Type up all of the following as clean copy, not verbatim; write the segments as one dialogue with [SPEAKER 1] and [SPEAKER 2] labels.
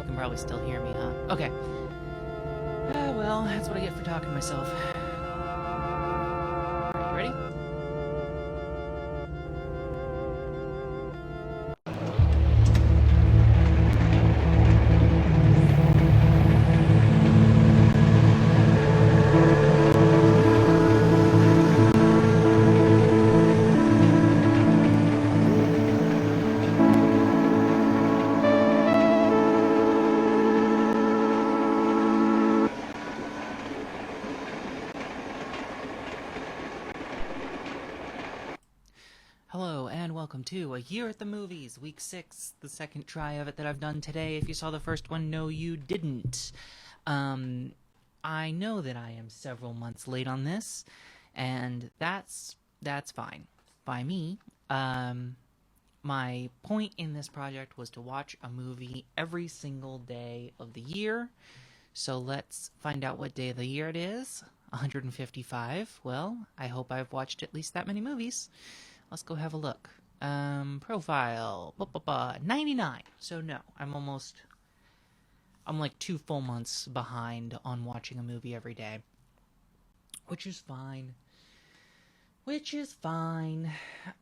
[SPEAKER 1] can probably still hear me, huh? Okay. Well, that's what I get for talking to myself. Alright, you ready? Hello, and welcome to A Year at the Movies, Week 6, the second try of it that I've done today. If you saw the first one, no, you didn't. I know that I am several months late on this, and that's fine by me. My point in this project was to watch a movie every single day of the year. So let's find out what day of the year it is. 155. Well, I hope I've watched at least that many movies. Let's go have a look. Profile. 99. So no, I'm like 2 full months behind on watching a movie every day. Which is fine.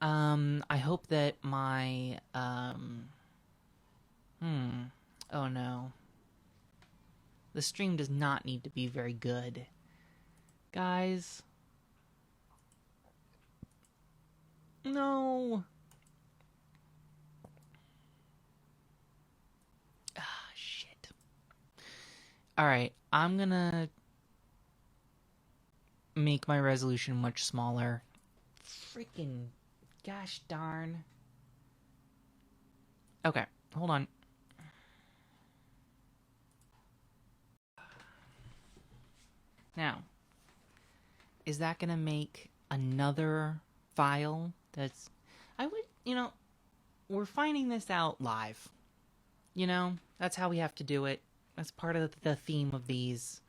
[SPEAKER 1] I hope that my, oh no. The stream does not need to be very good. Guys. No. Shit. Alright, I'm gonna make my resolution much smaller. Freaking gosh darn. Okay, hold on. Now, is that gonna make another file that's... we're finding this out live. That's how we have to do it. That's part of the theme of these,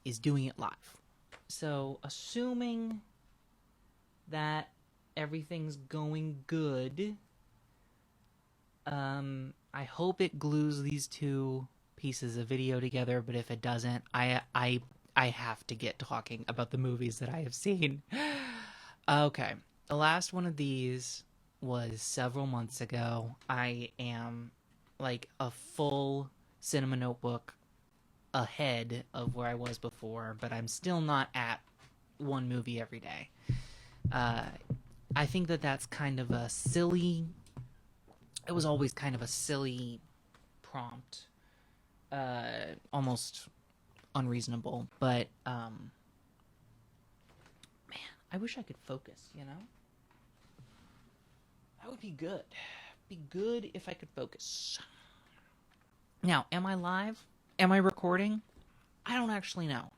[SPEAKER 1] is doing it live. So, assuming that everything's going good, I hope it glues these two pieces of video together, but if it doesn't, I have to get talking about the movies that I have seen. Okay, the last one of these was several months ago. I am like a full cinema notebook ahead of where I was before, but I'm still not at one movie every day. I think that that's kind of a silly... It was always kind of a silly prompt. Almost unreasonable, but, man, I wish I could focus, That would be good. Be good if I could focus. Now, am I live? Am I recording? I don't actually know.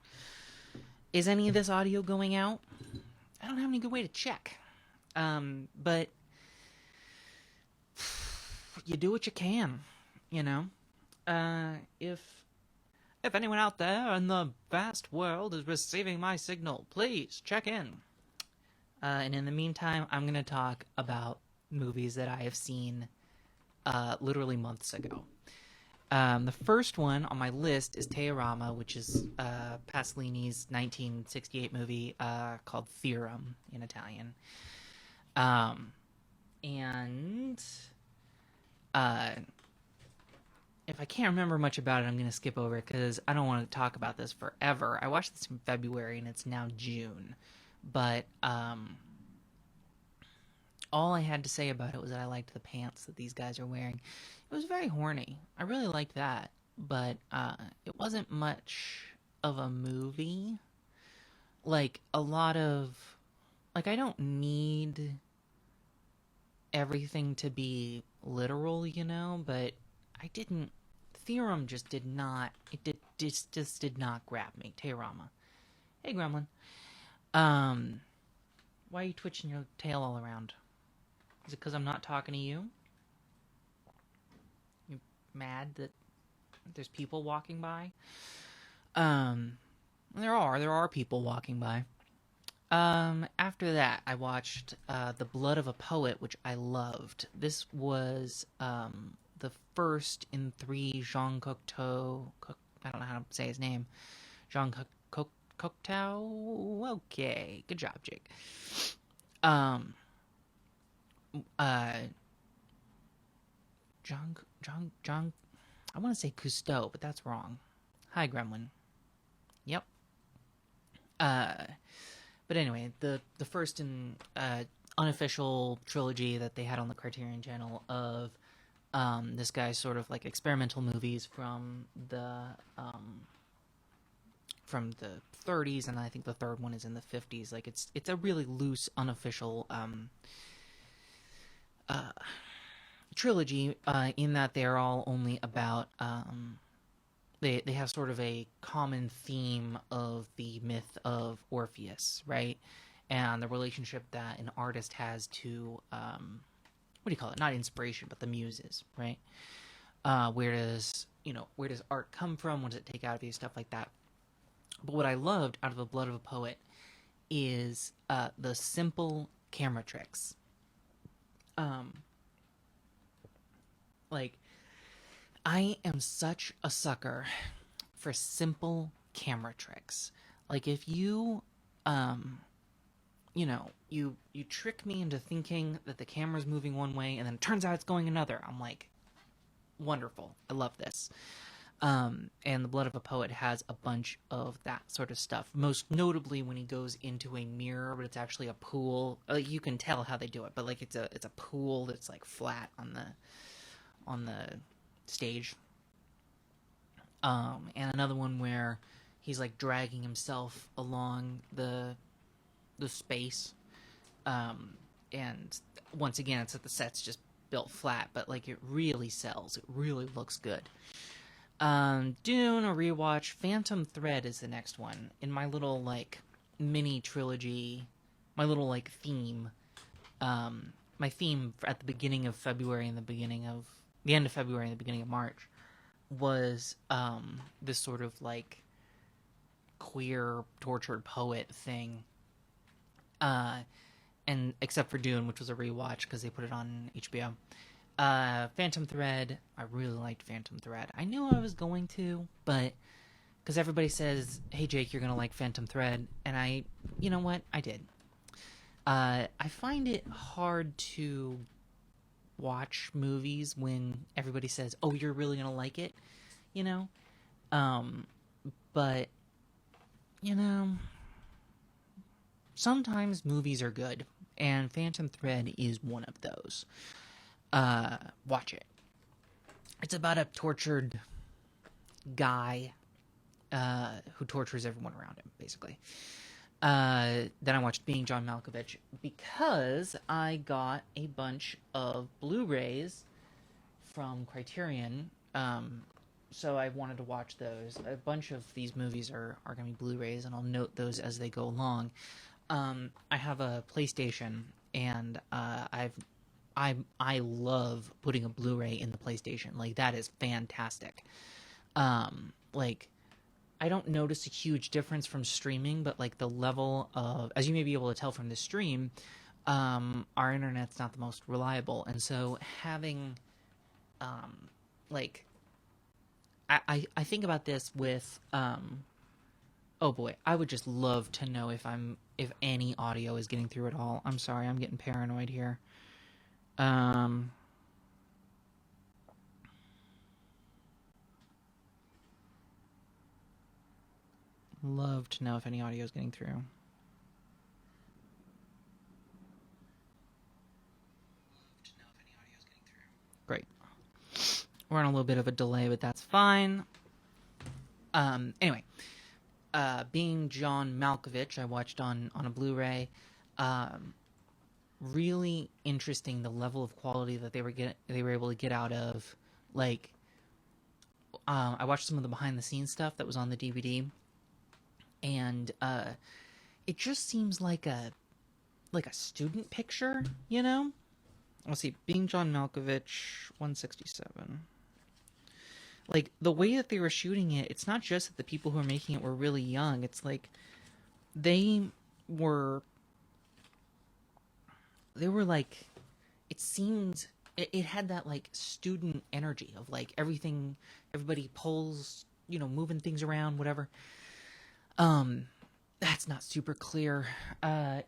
[SPEAKER 1] Is any of this audio going out? I don't have any good way to check. But you do what you can, If anyone out there in the vast world is receiving my signal, please check in. And in the meantime, I'm going to talk about movies that I have seen literally months ago. The first one on my list is Teorama, which is Pasolini's 1968 movie called Theorem in Italian. If I can't remember much about it, I'm going to skip over it because I don't want to talk about this forever. I watched this in February and it's now June. But all I had to say about it was that I liked the pants that these guys are wearing. It was very horny. I really liked that. But it wasn't much of a movie. Like, a lot of... Like, I don't need everything to be literal, but... Theorem just did not... It just did not grab me. Teorama. Hey, Gremlin. Why are you twitching your tail all around? Is it because I'm not talking to you? You mad that there's people walking by? There are people walking by. After that, I watched The Blood of a Poet, which I loved. This was... the first in three Jean Cocteau. I don't know how to say his name. Jean Cocteau. Okay, good job, Jake. Um. John. I want to say Cousteau, but that's wrong. Hi, Gremlin. Yep. But anyway, the first in unofficial trilogy that they had on the Criterion Channel of this guy's sort of like experimental movies from the 30s, and I think the third one is in the 50s. Like it's a really loose, unofficial trilogy in that they're all only about they have sort of a common theme of the myth of Orpheus, right? And the relationship that an artist has to what do you call it? Not inspiration, but the muses, right? Where does art come from? What does it take out of you? Stuff like that. But what I loved out of The Blood of a Poet is the simple camera tricks. Like, I am such a sucker for simple camera tricks. Like, if you, you trick me into thinking that the camera's moving one way and then it turns out it's going another. I'm like, wonderful. I love this. And The Blood of a Poet has a bunch of that sort of stuff. Most notably when he goes into a mirror, but it's actually a pool. Like, you can tell how they do it, but like it's a pool that's like flat on the stage. And another one where he's like dragging himself along the space. And once again, it's that the set's just built flat, but like it really sells. It really looks good. Dune, a rewatch. Phantom Thread is the next one in my little like mini trilogy, my little like theme. My theme at the beginning of February and the end of February and the beginning of March was this sort of like queer tortured poet thing. And except for Dune, which was a rewatch because they put it on HBO. Phantom Thread, I really liked Phantom Thread. I knew I was going to, but because everybody says, hey Jake, you're gonna like Phantom Thread, and you know what, I did. I find it hard to watch movies when everybody says, oh, you're really gonna like it, but sometimes movies are good, and Phantom Thread is one of those. Watch it. It's about a tortured guy who tortures everyone around him, basically. Then I watched Being John Malkovich because I got a bunch of Blu-rays from Criterion, so I wanted to watch those. A bunch of these movies are going to be Blu-rays, and I'll note those as they go along. I have a PlayStation, and I love putting a Blu-ray in the PlayStation. Like, that is fantastic. Like, I don't notice a huge difference from streaming, but like the level of, as you may be able to tell from the stream, our internet's not the most reliable, and so having, like, I think about this with, oh boy, I would just love to know if any audio is getting through at all. I'm sorry, I'm getting paranoid here. Love to know if any audio is getting through. Great. We're on a little bit of a delay, but that's fine. Anyway, Being John Malkovich, I watched on a Blu-ray. Really interesting, the level of quality that they were able to get out of. Like, I watched some of the behind the scenes stuff that was on the DVD, and it just seems like a student picture, Let's see, Being John Malkovich, 167. Like, the way that they were shooting it, it's not just that the people who are making it were really young. It's like they were like, it seemed it had that like student energy of like everybody pulls, moving things around, whatever. Um, that's not super clear. When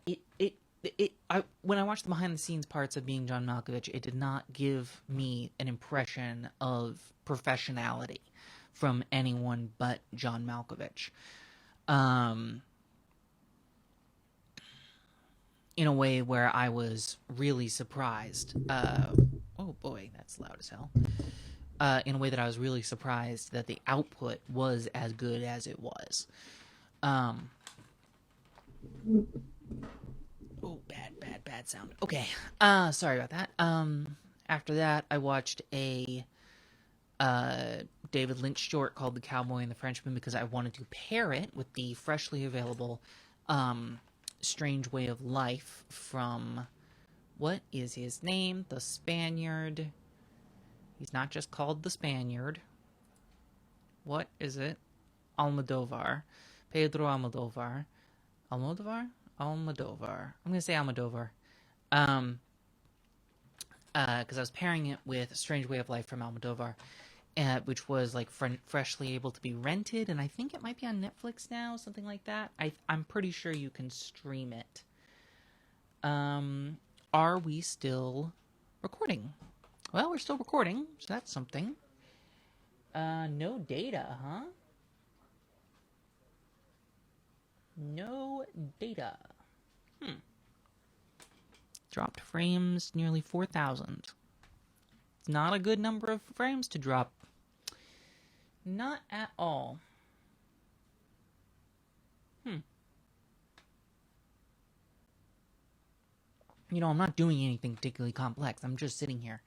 [SPEAKER 1] I watched the behind the scenes parts of being John Malkovich, it did not give me an impression of professionality from anyone but John Malkovich. Um, in a way where I was really surprised. Oh boy, that's loud as hell. In a way that I was really surprised that the output was as good as it was. Um, oh, bad sound. Okay. Sorry about that. After that, I watched a David Lynch short called The Cowboy and the Frenchman because I wanted to pair it with the freshly available Strange Way of Life from, what is his name? The Spaniard. He's not just called the Spaniard. What is it? Almodovar. Pedro Almodovar. Almodovar? Almodovar. I'm going to say Almodovar. Because I was pairing it with Strange Way of Life from Almodovar, which was like freshly able to be rented, and I think it might be on Netflix now, something like that. I'm pretty sure you can stream it. Are we still recording? Well, we're still recording, so that's something. No data, huh? No data. Dropped frames nearly 4,000. It's not a good number of frames to drop. Not at all. I'm not doing anything particularly complex. I'm just sitting here.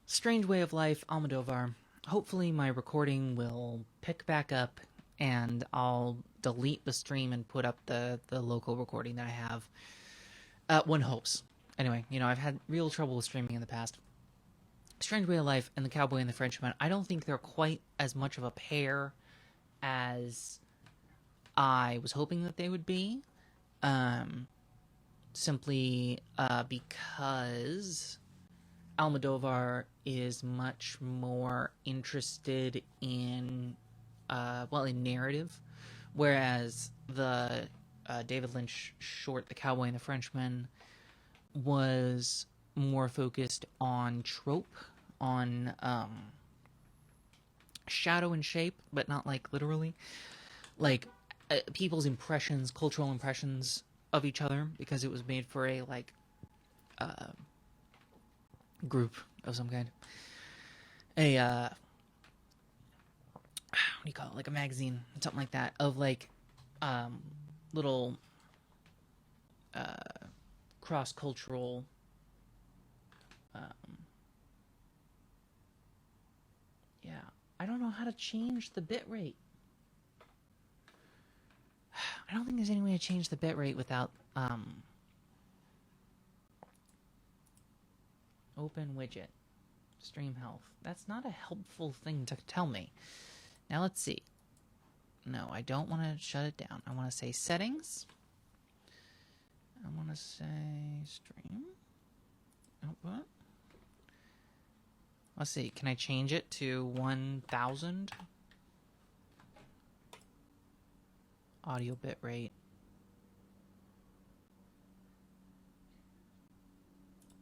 [SPEAKER 1] Strange Way of Life, Almodovar. Hopefully my recording will pick back up and I'll delete the stream and put up the local recording that I have. One hopes. Anyway, I've had real trouble with streaming in the past. Strange Way of Life and The Cowboy and the Frenchman, I don't think they're quite as much of a pair as I was hoping that they would be. Simply because Almodovar is much more interested in narrative, whereas the David Lynch short, The Cowboy and the Frenchman, was more focused on trope, on shadow and shape, but not like literally, like people's impressions, cultural impressions of each other, because it was made for a group of some kind. What do you call it? Like a magazine, something like that, of like little cross-cultural I don't know how to change the bit rate. I don't think there's any way to change the bit rate without open widget, stream health. That's not a helpful thing to tell me. Now let's see. No, I don't want to shut it down. I want to say settings. I want to say stream output. Let's see. Can I change it to 1,000? Audio bit rate.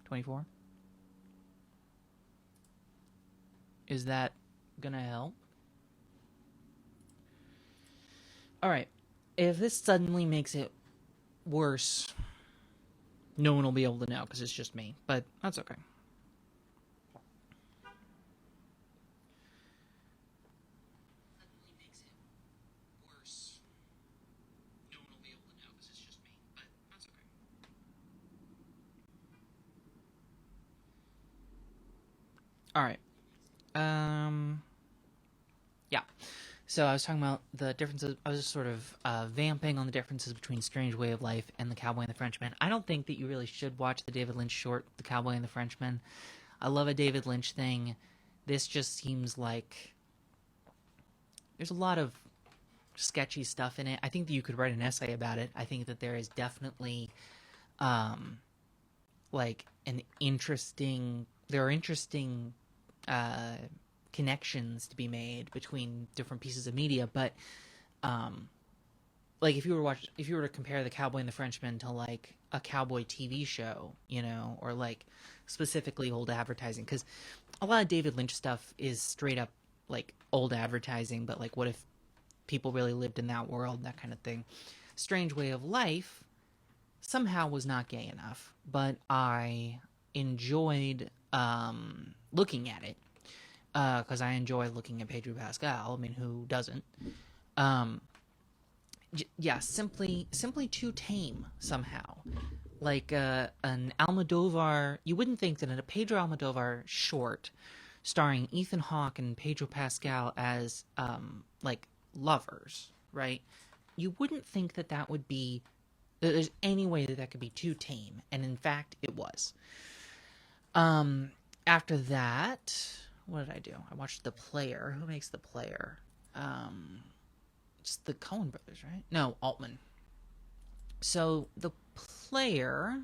[SPEAKER 1] 24. Is that gonna help? Alright. If this suddenly makes it worse, no one will be able to know because it's just me. But that's okay. Alright. Yeah. So I was talking about the differences. I was just sort of vamping on the differences between Strange Way of Life and The Cowboy and the Frenchman. I don't think that you really should watch the David Lynch short, The Cowboy and the Frenchman. I love a David Lynch thing. This just seems like there's a lot of sketchy stuff in it. I think that you could write an essay about it. I think that there is definitely like an interesting there are interesting uh connections to be made between different pieces of media, but um like if you were to compare the Cowboy and the Frenchman to like a cowboy TV show, or like specifically old advertising, because a lot of David Lynch stuff is straight up like old advertising, but like what if people really lived in that world, that kind of thing. Strange Way of Life somehow was not gay enough, but I enjoyed looking at it because I enjoy looking at Pedro Pascal. I mean, who doesn't? Um, yeah, simply too tame somehow. Like an Almodovar, you wouldn't think that in a Pedro Almodovar short, starring Ethan Hawke and Pedro Pascal as like lovers, right? You wouldn't think that that would be that there's any way that that could be too tame, and in fact, it was. After that, what did I do? I watched The Player. Who makes The Player? It's the Coen brothers, right? No, Altman. So The Player,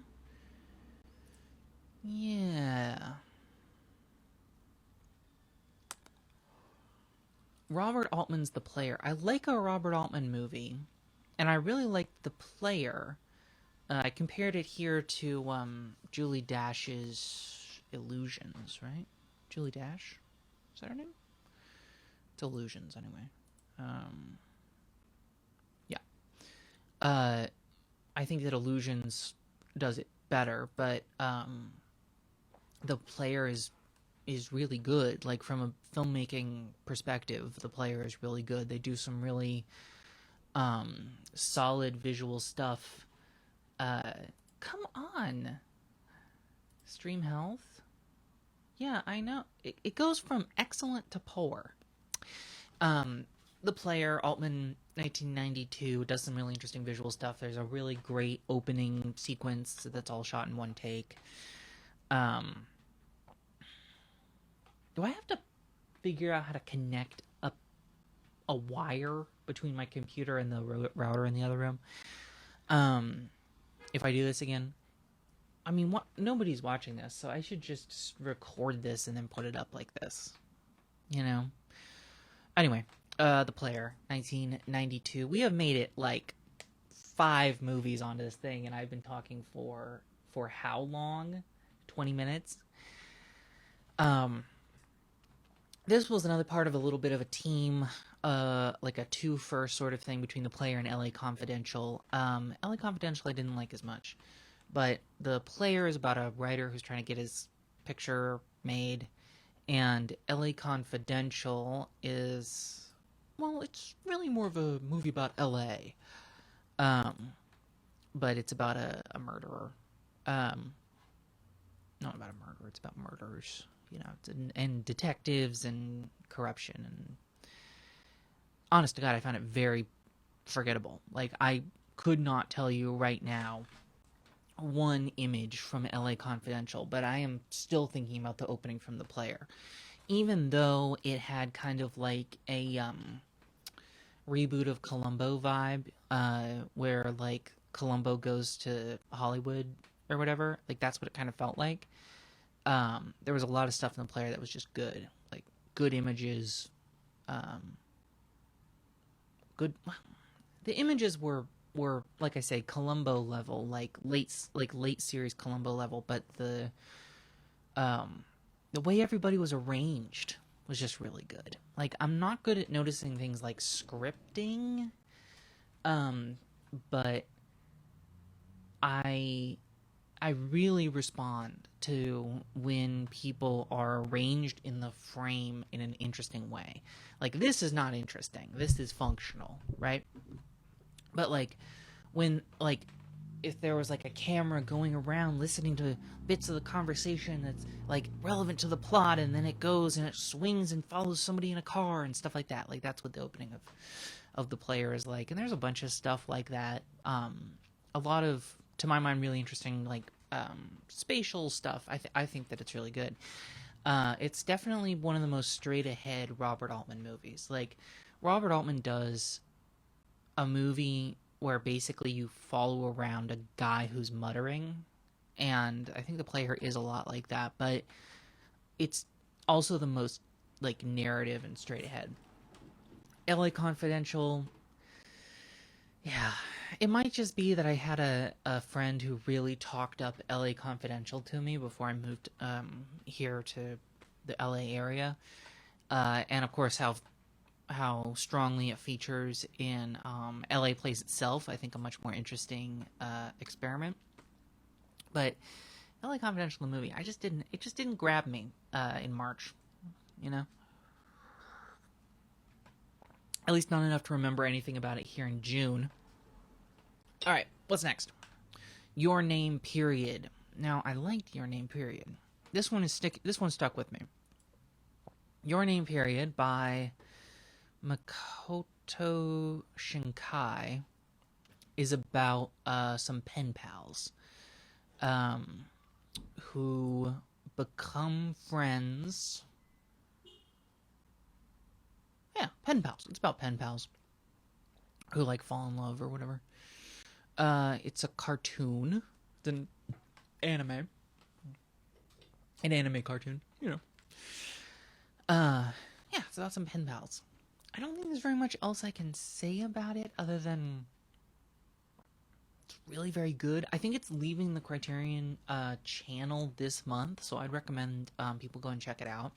[SPEAKER 1] yeah. Robert Altman's The Player. I like a Robert Altman movie, and I really like The Player. I compared it here to Julie Dash's Illusions, right? Julie Dash? Is that her name? It's Illusions, anyway. Yeah. I think that Illusions does it better, but The Player is really good. Like from a filmmaking perspective, The Player is really good. They do some really solid visual stuff. Come on, Stream Health. Yeah, I know. It goes from excellent to poor. The Player, Altman, 1992, does some really interesting visual stuff. There's a really great opening sequence that's all shot in one take. Do I have to figure out how to connect a wire between my computer and the router in the other room? If I do this again, I mean, nobody's watching this, so I should just record this and then put it up like this, Anyway, The Player, 1992. We have made it like 5 movies onto this thing, and I've been talking for how long? 20 minutes. This was another part of a little bit of a team, like a 2-fer sort of thing between The Player and LA Confidential. LA Confidential I didn't like as much, but The Player is about a writer who's trying to get his picture made, and LA Confidential is, well, it's really more of a movie about LA, but it's about a murderer. Not about a murderer, it's about murderers. And detectives and corruption, and honest to God, I found it very forgettable. Like, I could not tell you right now one image from LA Confidential, but I am still thinking about the opening from The Player. Even though it had kind of like a reboot of Columbo vibe, where like Columbo goes to Hollywood or whatever, like that's what it kind of felt like. There was a lot of stuff in The Player that was just good, like good images, good. The images were like I say, Columbo level, like late series Columbo level, but the way everybody was arranged was just really good. Like, I'm not good at noticing things like scripting, but I really respond to when people are arranged in the frame in an interesting way. Like, this is not interesting. This is functional, right? But, like, when, like, if there was, like, a camera going around listening to bits of the conversation that's, like, relevant to the plot, and then it goes and it swings and follows somebody in a car and stuff like that. Like, that's what the opening of The Player is like. And there's a bunch of stuff like that. A lot of, to my mind, really interesting, like, spatial stuff. I think that it's really good. It's definitely one of the most straight-ahead Robert Altman movies. Like, Robert Altman does a movie where basically you follow around a guy who's muttering, and I think the player is a lot like that, but it's also the most like narrative and straight ahead. LA Confidential, yeah, it might just be that I had a friend who really talked up LA Confidential to me before I moved here to the LA area, and of course how strongly it features in LA Plays itself. I think a much more interesting experiment. But LA Confidential, the movie, it just didn't grab me in March, you know. At least not enough to remember anything about it here in June. All right, what's next? Your Name Period. Now, I liked Your Name Period. This one stuck with me. Your Name Period by Makoto Shinkai is about some pen pals who become friends. Yeah, pen pals. It's about pen pals who like fall in love or whatever. It's a cartoon. It's an anime. An anime cartoon, you know. Yeah, it's about some pen pals. I don't think there's very much else I can say about it other than it's really very good. I think it's leaving the Criterion channel this month, so I'd recommend people go and check it out.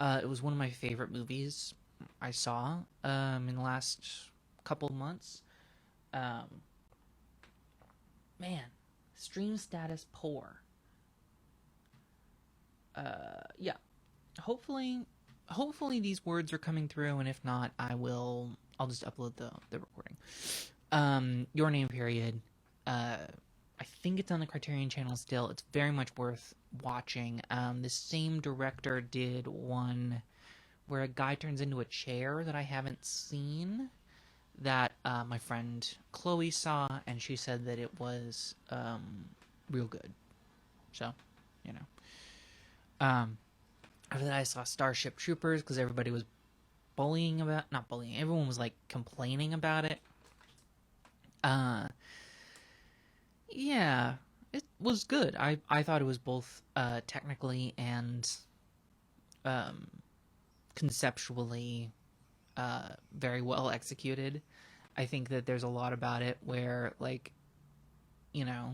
[SPEAKER 1] It was one of my favorite movies I saw in the last couple months. Man, stream status poor. Yeah. Hopefully these words are coming through, and if not, I'll just upload the recording. Your Name Period. I think it's on the Criterion channel still. It's very much worth watching. The same director did one where a guy turns into a chair that I haven't seen, that my friend Chloe saw, and she said that it was real good. So, you know. After that, I saw Starship Troopers because everybody was not bullying, everyone was like complaining about it. Yeah, it was good. I thought it was both technically and conceptually very well executed. I think that there's a lot about it where, like, you know,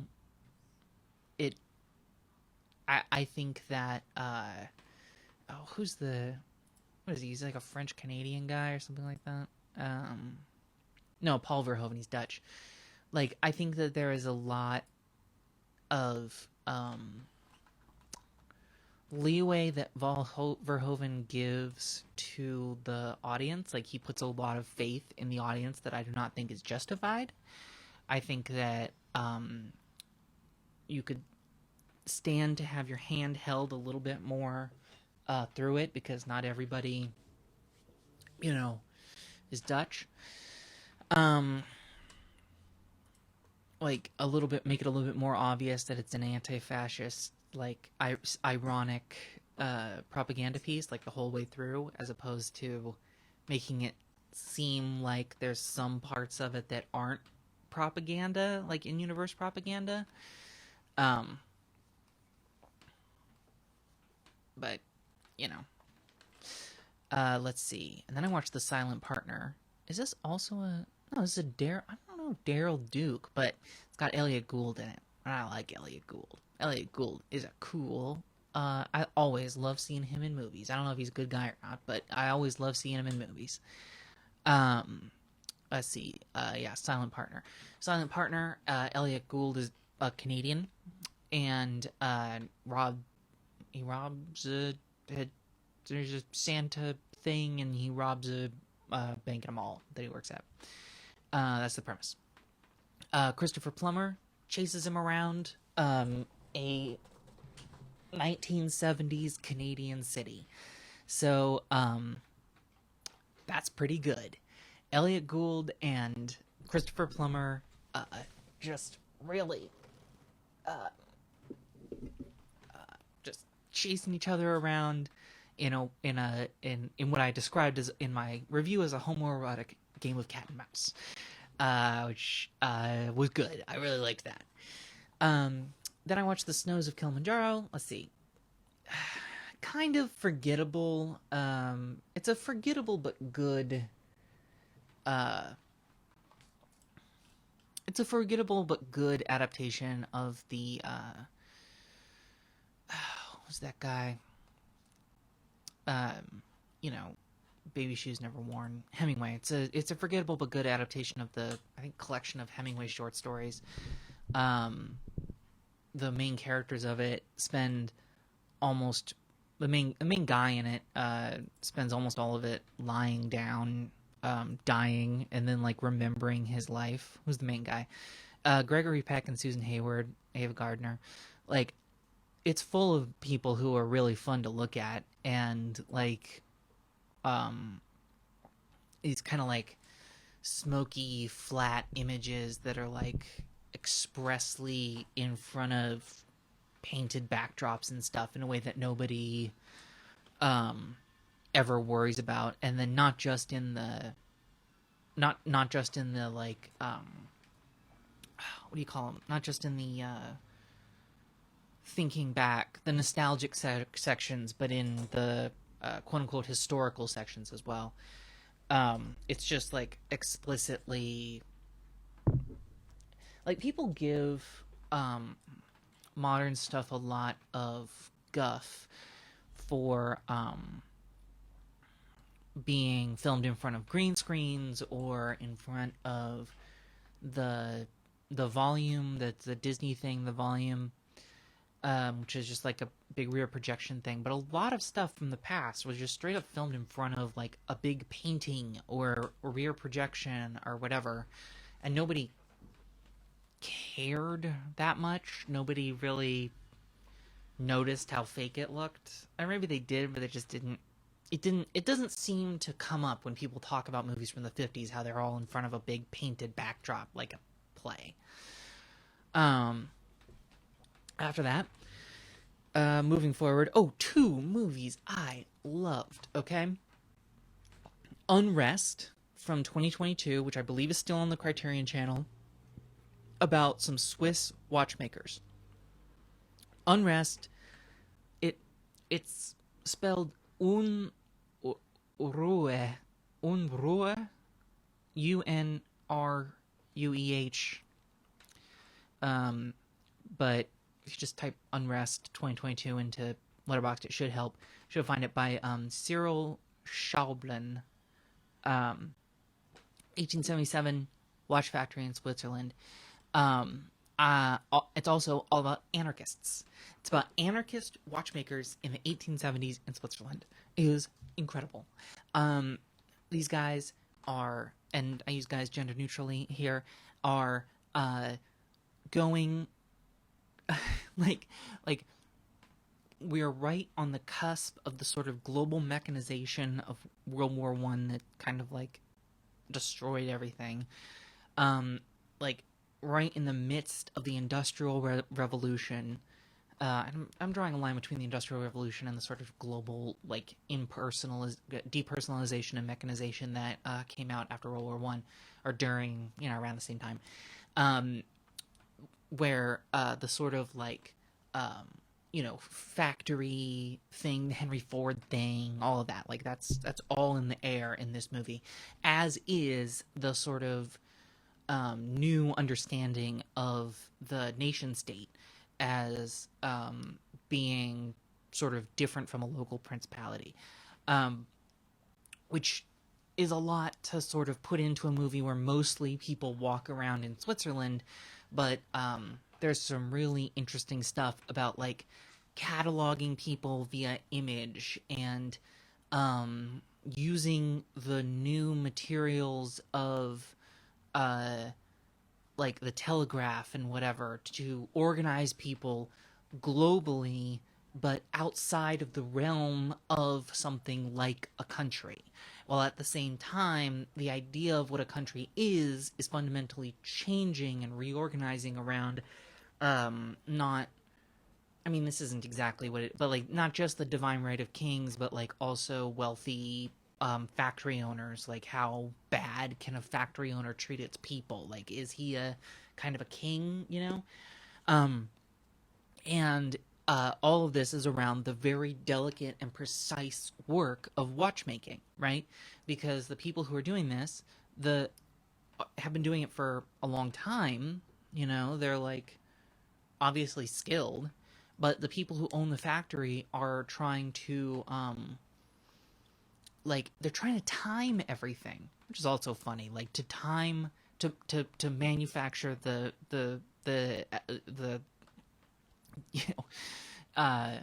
[SPEAKER 1] I think that what is he? He's like a French Canadian guy or something like that. No, Paul Verhoeven. He's Dutch. Like, I think that there is a lot of leeway that Verhoeven gives to the audience. Like, he puts a lot of faith in the audience that I do not think is justified. I think that you could stand to have your hand held a little bit more through it, because not everybody, you know, is Dutch. Like, make it a little bit more obvious that it's an anti-fascist, like, ironic propaganda piece, like, the whole way through, as opposed to making it seem like there's some parts of it that aren't propaganda, like in-universe propaganda. But, you know. Let's see. And then I watched The Silent Partner. Is this also no, this is I don't know, Daryl Duke, but it's got Elliot Gould in it. And I like Elliot Gould. Elliot Gould is a cool. I always love seeing him in movies. I don't know if he's a good guy or not, but I always love seeing him in movies. Let's see. Yeah, Silent Partner. Silent Partner. Elliot Gould is a Canadian, and he robs there's a Santa thing, and he robs a bank in a mall that he works at. That's the premise. Christopher Plummer chases him around a 1970s Canadian city. So that's pretty good. Elliot Gould and Christopher Plummer just really just chasing each other around in what I described as in my review as a homoerotic game of cat and mouse, which was good. I really liked that. Then I watched The Snows of Kilimanjaro. Let's see. Kind of forgettable. It's a forgettable but good. Uh, it's a forgettable but good adaptation of the. Who's that guy? You know, Baby Shoes Never Worn. Hemingway. It's a forgettable but good adaptation of the, I think, collection of Hemingway short stories. The main characters of it spend almost the main guy in it spends almost all of it lying down, dying, and then like remembering his life. Who's the main guy? Gregory Peck and Susan Hayward, Ava Gardner. Like, it's full of people who are really fun to look at, and like, these kind of like smoky, flat images that are like expressly in front of painted backdrops and stuff in a way that nobody ever worries about. And then not just in the like what do you call them, not just in the thinking back, the nostalgic sections, but in the quote unquote historical sections as well. It's just like explicitly, like, people give modern stuff a lot of guff for being filmed in front of green screens or in front of the volume, that's the Disney thing, the volume, which is just like a big rear projection thing. But a lot of stuff from the past was just straight up filmed in front of like a big painting or rear projection or whatever, and nobody cared that much. Nobody really noticed how fake it looked. Or maybe they did, but it just didn't. It doesn't seem to come up when people talk about movies from the 50s, how they're all in front of a big painted backdrop like a play. After that, moving forward, two movies I loved, okay? Unrest from 2022, which I believe is still on the Criterion Channel, about some Swiss watchmakers. Unrest, it's spelled Unruhe, Unruhe, Unrueh. But if you just type Unrest 2022 into Letterboxd, it should help. You should find it by Cyril Schaublin. 1877, watch factory in Switzerland. It's also all about anarchists. It's about anarchist watchmakers in the 1870s in Switzerland. It was incredible. These guys are, and I use guys gender neutrally here, are going like we're right on the cusp of the sort of global mechanization of World War One that kind of like destroyed everything. Like right in the midst of the Industrial Revolution. I'm drawing a line between the Industrial Revolution and the sort of global like depersonalization and mechanization that came out after World War One, or during, around the same time. Where the sort of like, factory thing, the Henry Ford thing, all of that, like that's all in the air in this movie, as is the sort of new understanding of the nation state as being sort of different from a local principality, which is a lot to sort of put into a movie where mostly people walk around in Switzerland. But there's some really interesting stuff about like cataloging people via image and using the new materials of like the telegraph and whatever to organize people globally, but outside of the realm of something like a country. While at the same time, the idea of what a country is fundamentally changing and reorganizing around not, I mean, this isn't exactly what it, but like not just the divine right of kings, but like also wealthy factory owners. Like, how bad can a factory owner treat its people? Like, is he a kind of a king, And all of this is around the very delicate and precise work of watchmaking, right? Because the people who are doing this, the have been doing it for a long time. You know, they're like obviously skilled, but the people who own the factory are trying to like they're trying to time everything, which is also funny. Like to time to manufacture the you know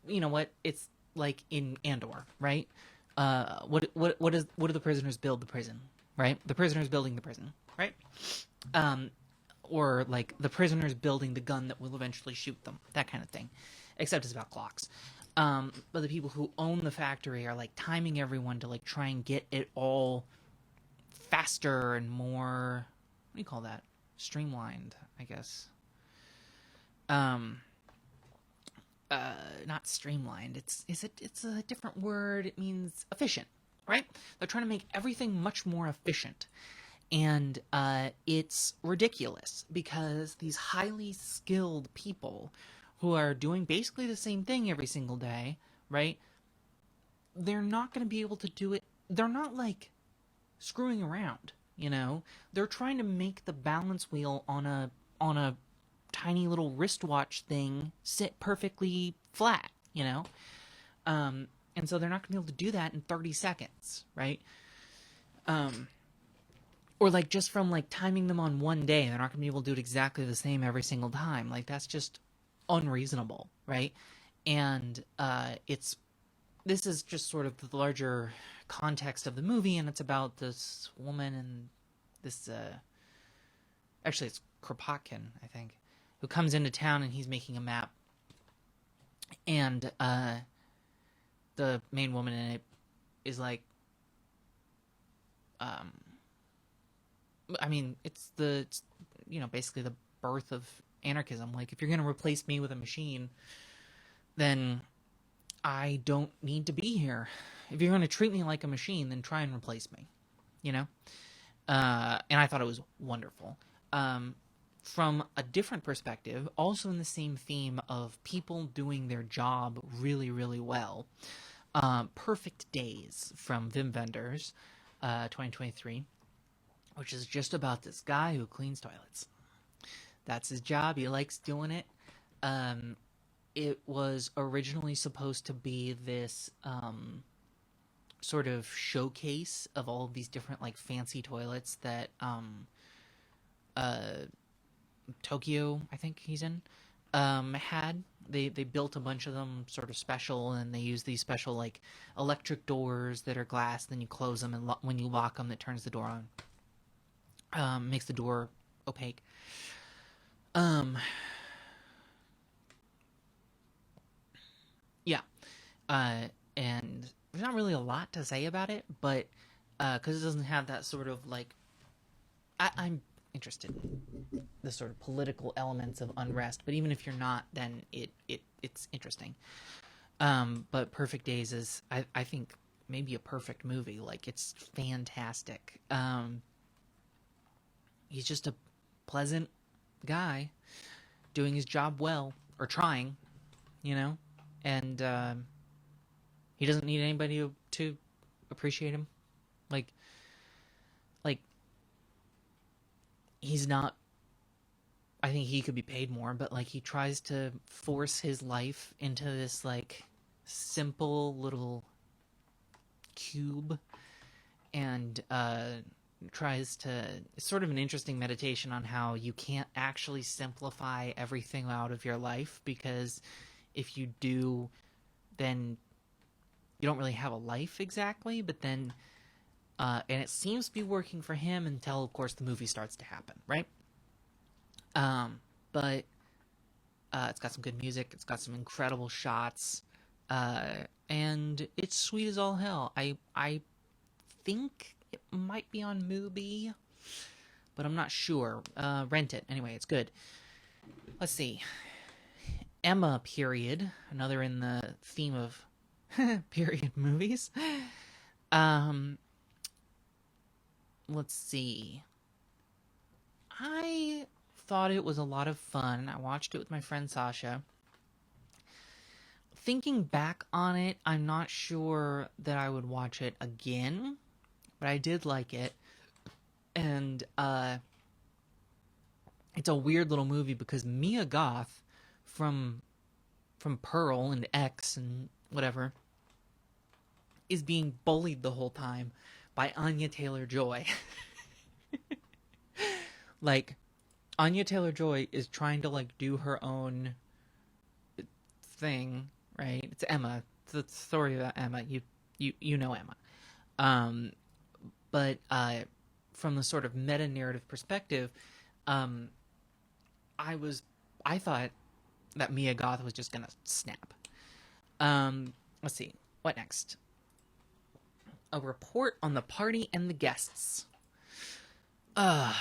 [SPEAKER 1] you know what it's like in Andor, right? What do the prisoners build the prison, right? The prisoners building the prison, right? Um, or like the prisoners building the gun that will eventually shoot them, that kind of thing. Except it's about clocks. But the people who own the factory are like timing everyone to like try and get it all faster and more. What do you call that? Streamlined, I guess. Um, not streamlined. It's a different word. It means efficient, right? They're trying to make everything much more efficient. And it's ridiculous because these highly skilled people who are doing basically the same thing every single day, right? They're not going to be able to do it. They're not like screwing around, you know? They're trying to make the balance wheel on a tiny little wristwatch thing sit perfectly flat, you know? And so they're not going to be able to do that in 30 seconds, right? Or like just from like timing them on one day, they're not going to be able to do it exactly the same every single time. Like that's just unreasonable, right? And this is just sort of the larger context of the movie, and it's about this woman and this actually it's Kropotkin, I think, who comes into town and he's making a map, and the main woman in it is like, I mean, it's you know, basically the birth of anarchism. Like, if you're going to replace me with a machine, then I don't need to be here. If you're going to treat me like a machine, then try and replace me, you know? And I thought it was wonderful. From a different perspective, also in the same theme of people doing their job really, really well, Perfect Days from Wim Wenders, 2023, which is just about this guy who cleans toilets. That's his job. He likes doing it. It was originally supposed to be this sort of showcase of all of these different like fancy toilets that Tokyo, I think he's in, had. They built a bunch of them sort of special, and they use these special like electric doors that are glass. Then you close them, and when you lock them, that turns the door on. Makes the door opaque. Yeah. And there's not really a lot to say about it, but because it doesn't have that sort of like, I'm interested in the sort of political elements of unrest, but even if you're not, then it's interesting. But Perfect Days is, I think, maybe a perfect movie. Like, it's fantastic. He's just a pleasant guy doing his job well, or trying, you know, and he doesn't need anybody to appreciate him. Like he's not. I think he could be paid more, but like he tries to force his life into this like simple little cube, and tries to. It's sort of an interesting meditation on how you can't actually simplify everything out of your life, because if you do, then you don't really have a life exactly. But then and it seems to be working for him until, of course, the movie starts to happen, right? But it's got some good music. It's got some incredible shots, and it's sweet as all hell. I think it might be on Mubi, but I'm not sure. Rent it anyway. It's good. Let's see. Emma period, another in the theme of period movies. Let's see. I thought it was a lot of fun. I watched it with my friend Sasha. Thinking back on it, I'm not sure that I would watch it again, but I did like it. And it's a weird little movie because Mia Goth from Pearl and X and whatever is being bullied the whole time by Anya Taylor-Joy. Like, Anya Taylor-Joy is trying to like do her own thing, right? It's Emma. It's the story about Emma. You know Emma. But from the sort of meta narrative perspective, I thought that Mia Goth was just gonna snap. Let's see. What next? A report on the party and the guests. I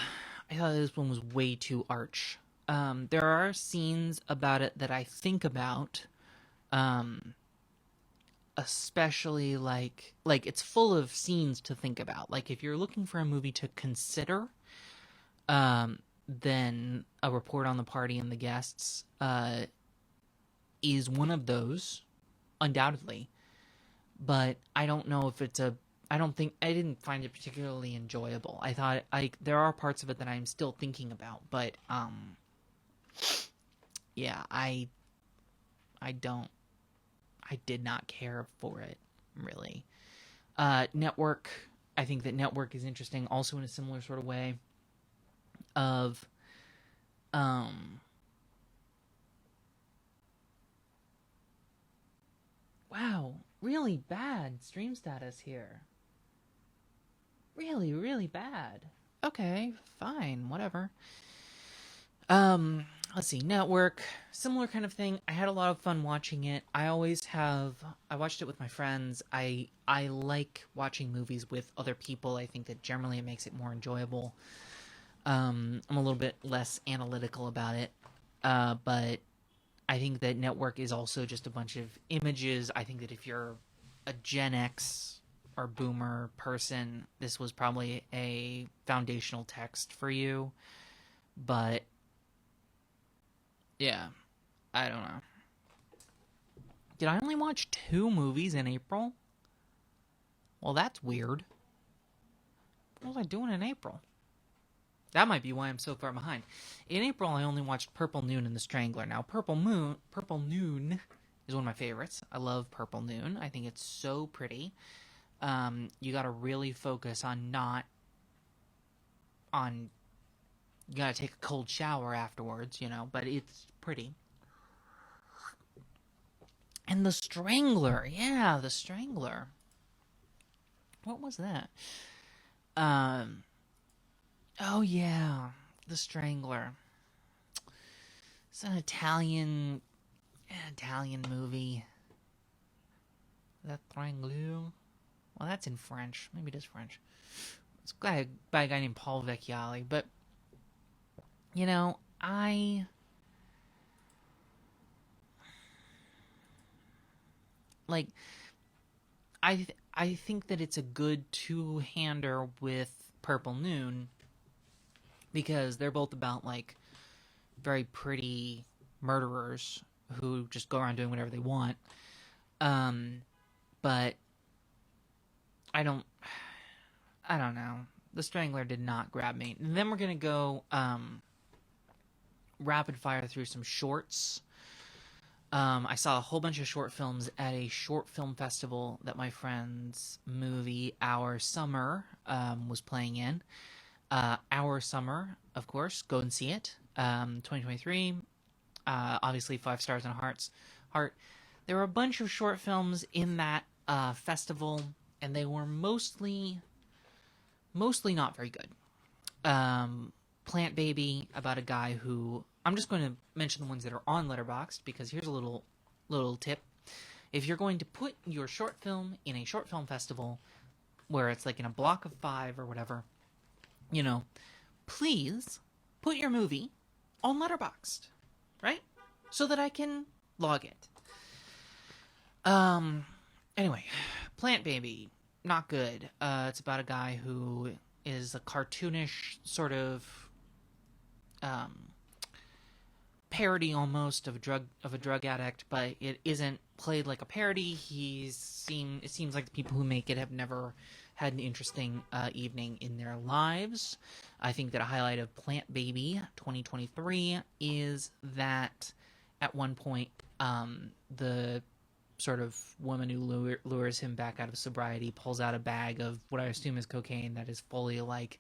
[SPEAKER 1] thought this one was way too arch. There are scenes about it that I think about, especially like it's full of scenes to think about. Like if you're looking for a movie to consider, then A Report on the Party and the Guests is one of those, undoubtedly. But I don't know if it's I didn't find it particularly enjoyable. I thought there are parts of it that I'm still thinking about, but yeah, I did not care for it, really. Network, I think that Network is interesting also in a similar sort of way of wow, really bad stream status here. Really, really bad. Okay, fine, whatever. Let's see, Network, similar kind of thing. I had a lot of fun watching it. I watched it with my friends. I like watching movies with other people. I think that generally it makes it more enjoyable. I'm a little bit less analytical about it. But I think that Network is also just a bunch of images. I think that if you're a Gen X or Boomer person, this was probably a foundational text for you. But yeah, I don't know. Did I only watch 2 movies in April? Well, that's weird. What was I doing in April? That might be why I'm so far behind. In April, I only watched Purple Noon and The Strangler. Now, Purple Noon is one of my favorites. I love Purple Noon. I think it's so pretty. You got to really focus on you got to take a cold shower afterwards, but it's pretty. And The Strangler. Yeah, The Strangler. What was that? Oh yeah, The Strangler. It's an Italian movie. That Strangler. Well, that's in French. Maybe it is French. It's by a guy named Paul Vecchiali. But I think that it's a good two-hander with Purple Noon because they're both about like very pretty murderers who just go around doing whatever they want. But I don't know. The Strangler did not grab me. And then we're gonna go rapid fire through some shorts. I saw a whole bunch of short films at a short film festival that my friend's movie Our Summer was playing in. Our Summer, of course, go and see it. 2023, obviously 5 stars and heart. There were a bunch of short films in that festival, and they were mostly not very good. Plant Baby, about a guy who... I'm just going to mention the ones that are on Letterboxd, because here's a little tip. If you're going to put your short film in a short film festival, where it's like in a block of 5 or whatever, please put your movie on Letterboxd, right? So that I can log it. Anyway, Plant Baby, not good. It's about a guy who is a cartoonish sort of parody almost of a drug addict, but it isn't played like a parody. It seems like the people who make it have never had an interesting evening in their lives. I think that a highlight of Plant Baby 2023 is that at one point, the sort of woman who lures him back out of sobriety pulls out a bag of what I assume is cocaine that is fully like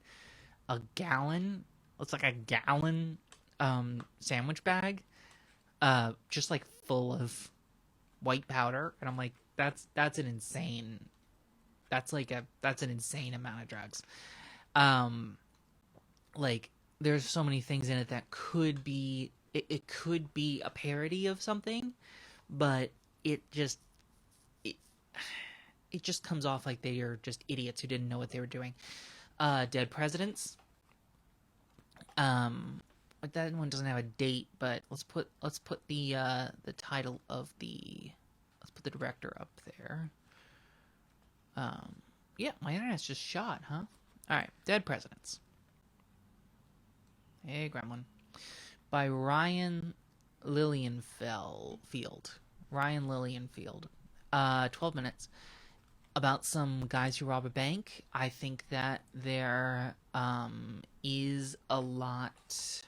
[SPEAKER 1] a gallon. It's like a gallon sandwich bag, just like full of white powder, and I'm like, that's an insane. That's an insane amount of drugs. Like there's so many things in it that could be it could be a parody of something, but it it just comes off like they are just idiots who didn't know what they were doing. Dead Presidents. But that one doesn't have a date, but let's put the title of let's put the director up there. Yeah, my internet's just shot, huh? All right, Dead Presidents. Hey, Gremlin. By Ryan Lilienfeld. Ryan Lilienfeld. 12 minutes. About some guys who rob a bank. I think that there is a lot...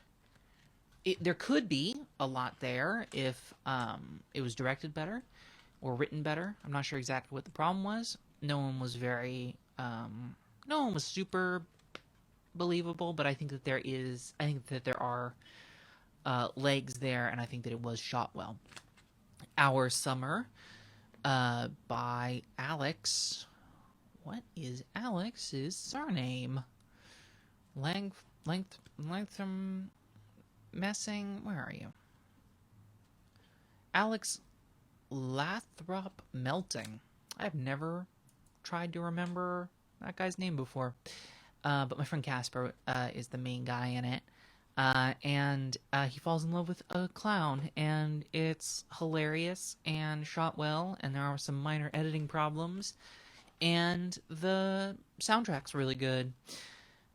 [SPEAKER 1] there could be a lot there if it was directed better or written better. I'm not sure exactly what the problem was. No one was super believable, but I think that there are legs there, and I think that it was shot well. Our Summer by Alex. What is Alex's surname? Langtham Messing. Where are you? Alex Lathrop Melting. I've never tried to remember that guy's name before. But my friend Casper is the main guy in it. And he falls in love with a clown, and it's hilarious and shot well, and there are some minor editing problems, and the soundtrack's really good.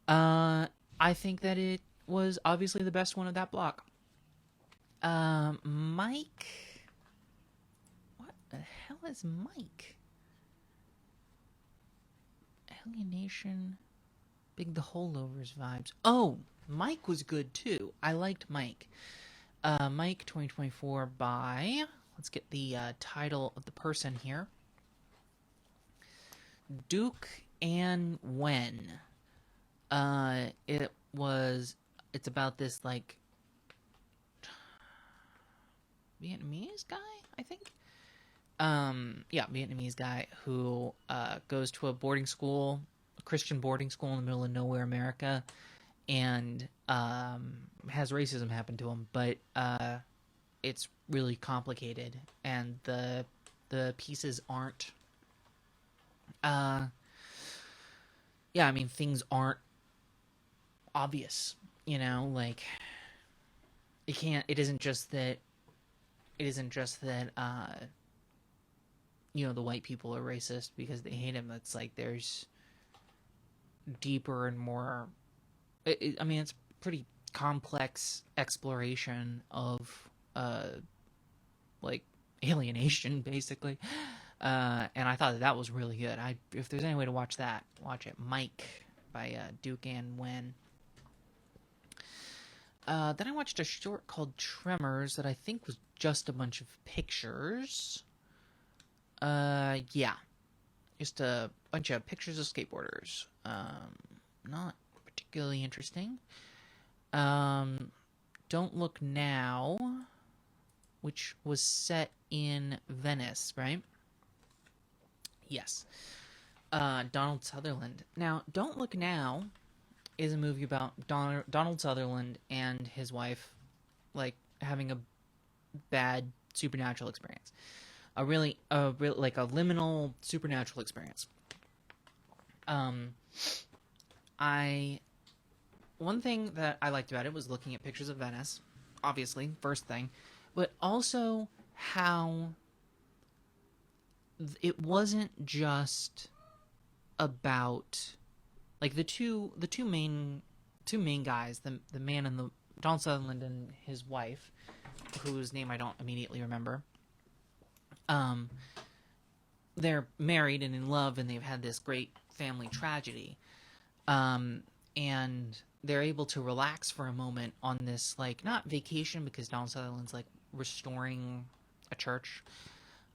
[SPEAKER 1] I think that it was obviously the best one of that block. Mike? What the hell is Mike? Alienation... Big the Holdovers vibes. Oh, Mike was good too. I liked Mike. Mike 2024 by... Let's get the title of the person here. Duke and Wen. It's about this, like... Vietnamese guy, I think? Yeah, Vietnamese guy who goes to a boarding school... Christian boarding school in the middle of nowhere, America, and has racism happen to him, but it's really complicated, and the pieces aren't things aren't obvious, like it isn't just that the white people are racist because they hate him. It's like there's deeper and more... it's pretty complex exploration of alienation, basically, and I thought that was really good. If there's any way to watch that, watch it. Mike by Duke and Wen. Then I watched a short called Tremors that I think was just a bunch of pictures. Yeah, just a bunch of pictures of skateboarders. Not particularly interesting. Don't Look Now, which was set in Venice, right? Yes. Donald Sutherland. Now, Don't Look Now is a movie about Donald Sutherland and his wife, having a bad supernatural experience. A liminal supernatural experience. One thing that I liked about it was looking at pictures of Venice, obviously, first thing, but also how it wasn't just about the two main guys, the man and the Donald Sutherland and his wife, whose name I don't immediately remember. Um, they're married and in love, and they've had this great family tragedy. Um, and they're able to relax for a moment on this, like, not vacation, because Donald Sutherland's like restoring a church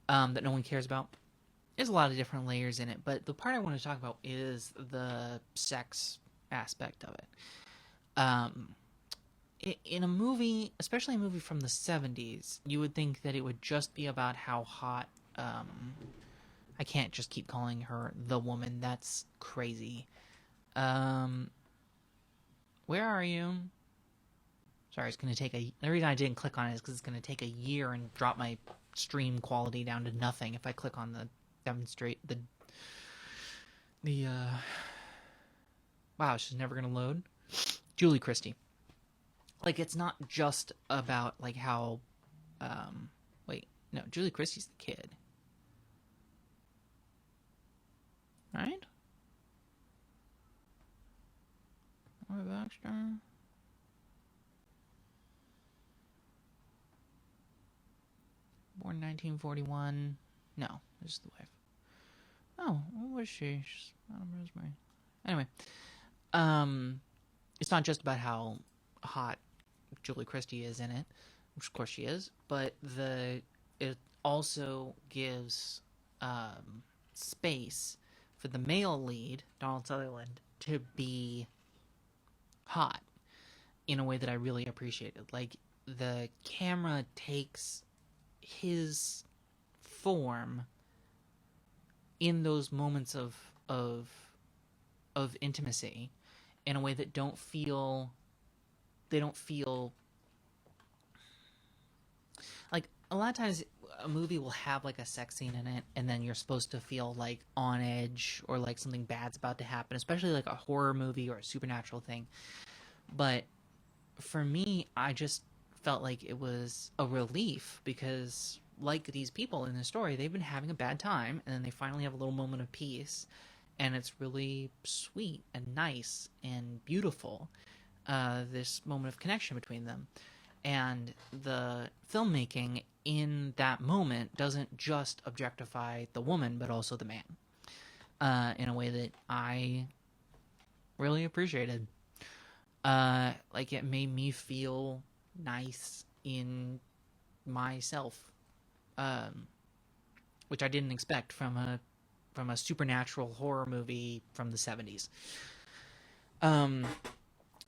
[SPEAKER 1] that no one cares about. There's a lot of different layers in it, but the part I want to talk about is the sex aspect of it. Um, in a movie, especially a movie from the 70s, you would think that it would just be about how hot. I can't just keep calling her the woman. That's crazy. Um, where are you? Sorry, it's going to take a. The reason I didn't click on it is because it's going to take a year and drop my stream quality down to nothing if I click on the demonstrate the. Wow, she's never going to load. Julie Christie. Like, it's not just about like how. Wait, no, Julie Christie's the kid, right? Laura Baxter. Born 1941. No, this is the wife. Oh, what was she? She's Madame Rosemary. Anyway, it's not just about how hot Julie Christie is in it, which of course she is, but it also gives space for the male lead, Donald Sutherland, to be hot in a way that I really appreciated. Like, the camera takes his form in those moments of intimacy in a way that don't feel like, a lot of times a movie will have like a sex scene in it, and then you're supposed to feel like on edge or like something bad's about to happen, especially like a horror movie or a supernatural thing. But for me, I just felt like it was a relief, because like these people in the story, they've been having a bad time, and then they finally have a little moment of peace, and it's really sweet and nice and beautiful, this moment of connection between them. And the filmmaking in that moment doesn't just objectify the woman, but also the man, in a way that I really appreciated. Like, it made me feel nice in myself, which I didn't expect from a supernatural horror movie from the 70s.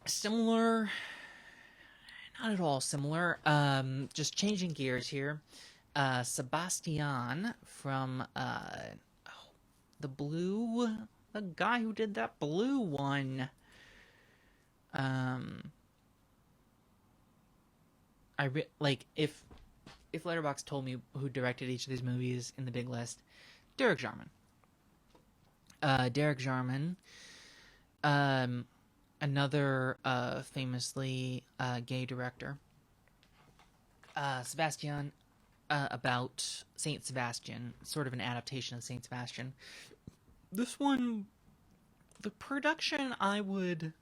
[SPEAKER 1] Similar, not at all similar. Just changing gears here. Sebastian from the guy who did that blue one. Like, if Letterboxd told me who directed each of these movies in the big list, Derek Jarman. Derek Jarman, another famously gay director. Sebastian, about Saint Sebastian, sort of an adaptation of Saint Sebastian. This one, the production, I would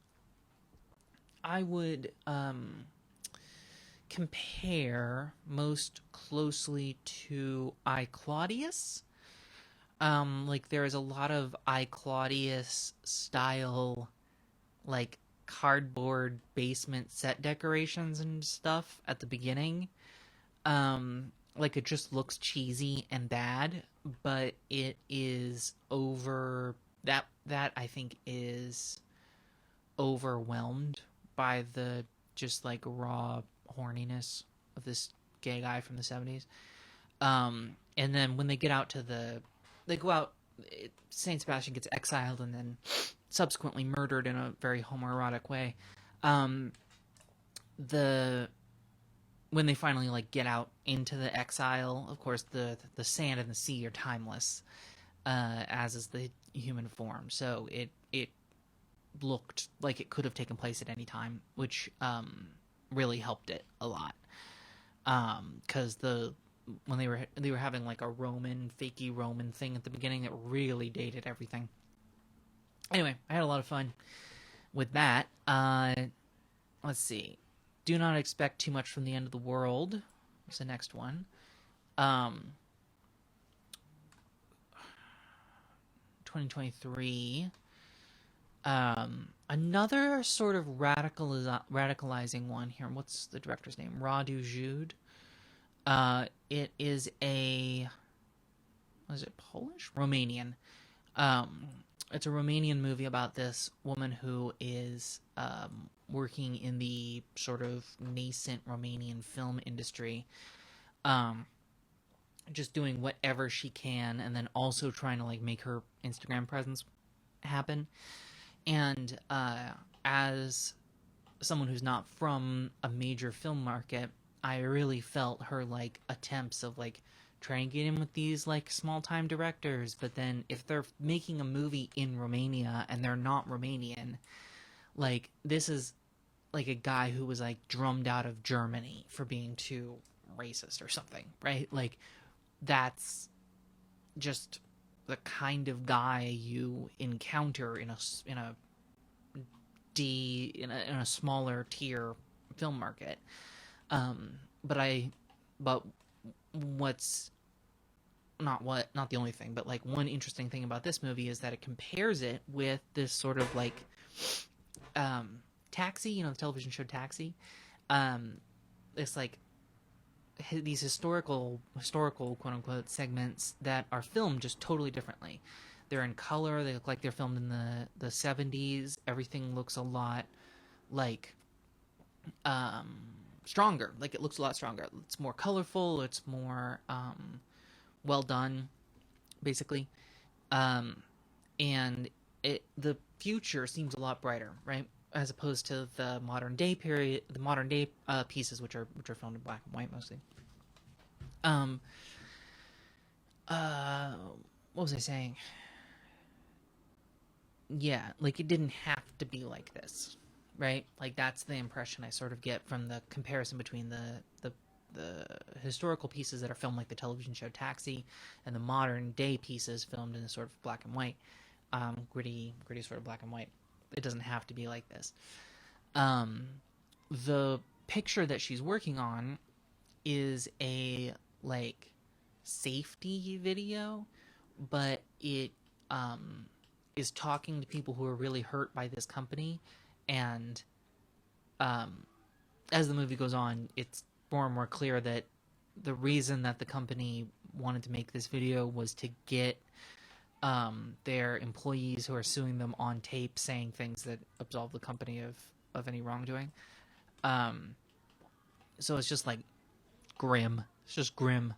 [SPEAKER 1] compare most closely to I, Claudius. Like, there is a lot of I, Claudius style, like, cardboard basement set decorations and stuff at the beginning. Like, it just looks cheesy and bad, but it is that I think is overwhelmed by the just like raw horniness of this gay guy from the 70s. And then when they go out, Saint Sebastian gets exiled and then subsequently murdered in a very homoerotic way. When they finally like get out into the exile, of course the sand and the sea are timeless, as is the human form. So it looked like it could have taken place at any time, which really helped it a lot. Because when they were having like a fakey Roman thing at the beginning, it really dated everything. Anyway, I had a lot of fun with that. Let's see. Do not expect too much from the end of the world. What's the next one? 2023. Another sort of radicalizing one here. What's the director's name? Radu Jude. It is a, was it Polish? Romanian. It's a Romanian movie about this woman who is working in the sort of nascent Romanian film industry, just doing whatever she can, and then also trying to like make her Instagram presence happen. And as someone who's not from a major film market, I really felt her like attempts of like trying to get in with these like small time directors, but then if they're making a movie in Romania and they're not Romanian, like this is like a guy who was like drummed out of Germany for being too racist or something, right? Like that's just the kind of guy you encounter in a smaller tier film market. But what's not the only thing, but like one interesting thing about this movie is that it compares it with this sort of like Taxi, the television show Taxi. It's like these historical quote unquote segments that are filmed just totally differently. They're in color. They look like they're filmed in the 70s. Everything looks a lot like stronger. Like it looks a lot stronger. It's more colorful. It's more well done, basically. And the future seems a lot brighter, right? As opposed to the modern day period, the modern day pieces, which are filmed in black and white mostly. What was I saying? Yeah, like it didn't have to be like this, right? Like that's the impression I sort of get from the comparison between the historical pieces that are filmed like the television show Taxi and the modern day pieces filmed in a sort of black and white, gritty sort of black and white. It doesn't have to be like this. The picture that she's working on is a like safety video, but it is talking to people who are really hurt by this company, and as the movie goes on, it's more and more clear that the reason that the company wanted to make this video was to get their employees who are suing them on tape saying things that absolve the company of any wrongdoing. So it's just like grim. It's just grim.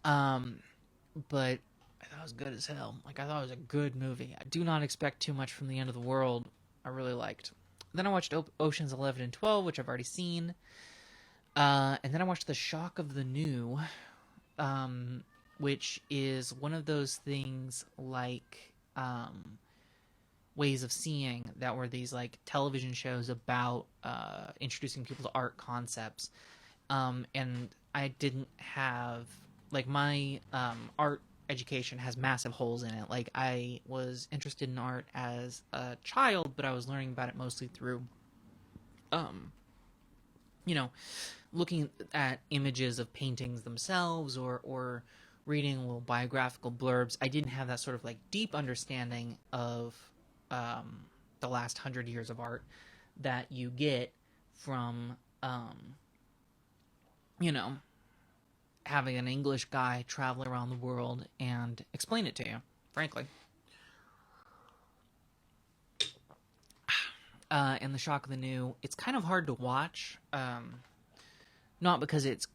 [SPEAKER 1] But I thought it was good as hell. Like I thought it was a good movie. I do not expect too much from The End of the World. I really liked. Then I watched Oceans 11 and 12, which I've already seen. And then I watched The Shock of the New, which is one of those things like Ways of Seeing, that were these like television shows about introducing people to art concepts. And I didn't have, like, my art education has massive holes in it. Like, I was interested in art as a child, but I was learning about it mostly through, looking at images of paintings themselves or reading little biographical blurbs. I didn't have that sort of, like, deep understanding of the last 100 years of art that you get from, having an English guy travel around the world and explain it to you, frankly. And The Shock of the New, it's kind of hard to watch, not because it's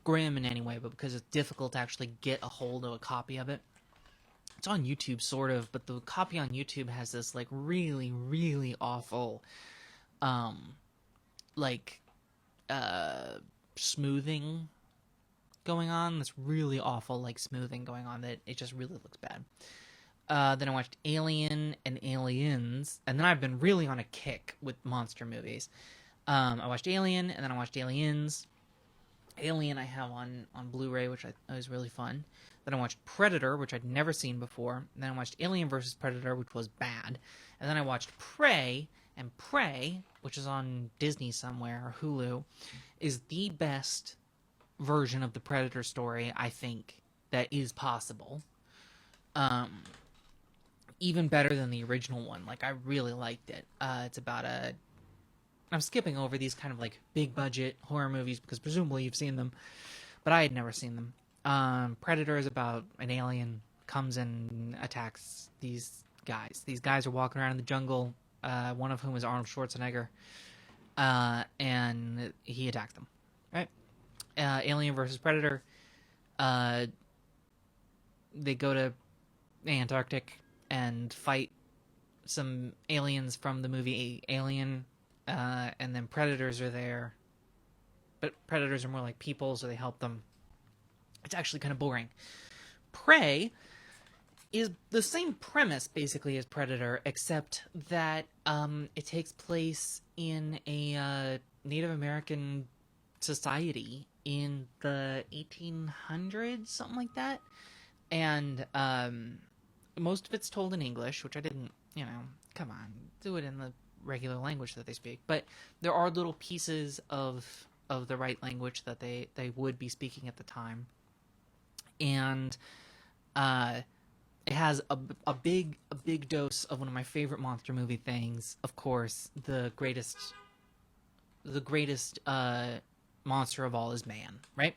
[SPEAKER 1] grim in any way, but because it's difficult to actually get a hold of a copy of it. It's on YouTube, sort of, but the copy on YouTube has this, like, really, really awful, smoothing going on. This really awful, like, smoothing going on that it just really looks bad. Then I watched Alien and Aliens, and then I've been really on a kick with monster movies. I watched Alien, and then I watched Aliens. Alien I have on Blu-ray, which was really fun. Then I watched Predator, which I'd never seen before. And then I watched Alien vs. Predator, which was bad. And then I watched Prey, and Prey, which is on Disney somewhere, or Hulu, is the best version of the Predator story, I think, that is possible. even better than the original one. Like, I really liked it. It's about I'm skipping over these kind of like big budget horror movies because presumably you've seen them, but I had never seen them. Predator is about an alien comes and attacks these guys. These guys are walking around in the jungle. One of whom is Arnold Schwarzenegger, and he attacked them. Right? Alien versus Predator. They go to Antarctic and fight some aliens from the movie Alien, and then predators are there. But predators are more like people, so they help them. It's actually kind of boring. Prey is the same premise basically as Predator, except that it takes place in a Native American society in the 1800s, something like that. And most of it's told in English, which I didn't, come on, do it in the regular language that they speak. But there are little pieces of the right language that they would be speaking at the time. And it has a big dose of one of my favorite monster movie things. Of course, the greatest monster of all is man, right?